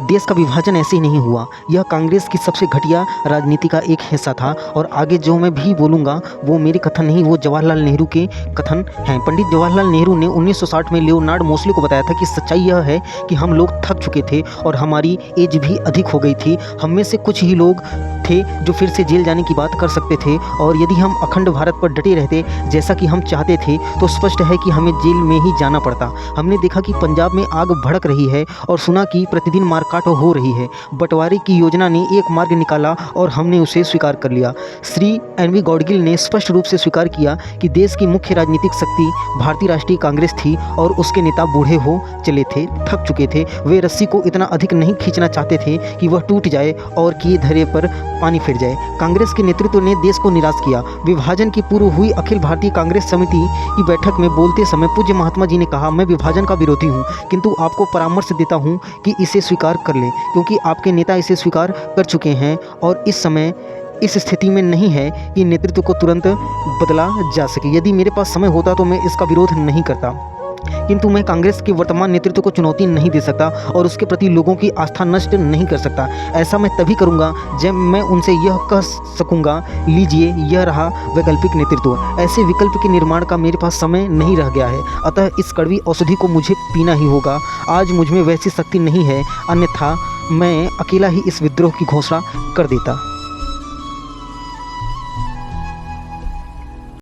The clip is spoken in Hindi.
देश का विभाजन ऐसे ही नहीं हुआ। यह कांग्रेस की सबसे घटिया राजनीति का एक हिस्सा था और आगे जो मैं भी बोलूँगा वो मेरे कथन नहीं, वो जवाहरलाल नेहरू के कथन हैं। पंडित जवाहरलाल नेहरू ने 1960 में लियोनार्ड मोस्ले को बताया था कि सच्चाई यह है कि हम लोग थक चुके थे और हमारी एज भी अधिक हो गई थी। हम में से कुछ ही लोग थे जो फिर से जेल जाने की बात कर सकते थे और यदि हम अखंड भारत पर डटे रहते जैसा कि हम चाहते थे तो स्पष्ट है कि हमें जेल में ही जाना पड़ता। हमने देखा कि पंजाब में आग भड़क रही है और सुना कि प्रतिदिन मारकाट हो रही है। बंटवारे की योजना ने एक मार्ग निकाला और हमने उसे स्वीकार कर लिया। श्री एन.वी. गॉडगिल ने स्पष्ट रूप से स्वीकार किया कि देश की मुख्य राजनीतिक शक्ति भारतीय राष्ट्रीय कांग्रेस थी और उसके नेता बूढ़े हो चले थे, थक चुके थे। वे रस्सी को इतना अधिक नहीं खींचना चाहते थे कि वह टूट जाए और किए धरे पर पानी फिर जाए। कांग्रेस के नेतृत्व ने देश को निराश किया। विभाजन की पूर्व हुई अखिल भारतीय कांग्रेस समिति की बैठक में बोलते समय पूज्य महात्मा जी ने कहा, मैं विभाजन का विरोधी हूँ किंतु आपको परामर्श देता हूँ कि इसे स्वीकार कर लें क्योंकि आपके नेता इसे स्वीकार कर चुके हैं और इस समय इस स्थिति में नहीं है कि नेतृत्व को तुरंत बदला जा सके। यदि मेरे पास समय होता तो मैं इसका विरोध नहीं करता, किंतु मैं कांग्रेस के वर्तमान नेतृत्व को चुनौती नहीं दे सकता और उसके प्रति लोगों की आस्था नष्ट नहीं कर सकता। ऐसा मैं तभी करूंगा जब मैं उनसे यह कह सकूंगा, लीजिए यह रहा वैकल्पिक नेतृत्व। ऐसे विकल्प के निर्माण का मेरे पास समय नहीं रह गया है, अतः इस कड़वी औषधि को मुझे पीना ही होगा। आज मुझ में वैसी शक्ति नहीं है, अन्यथा मैं अकेला ही इस विद्रोह की घोषणा कर देता।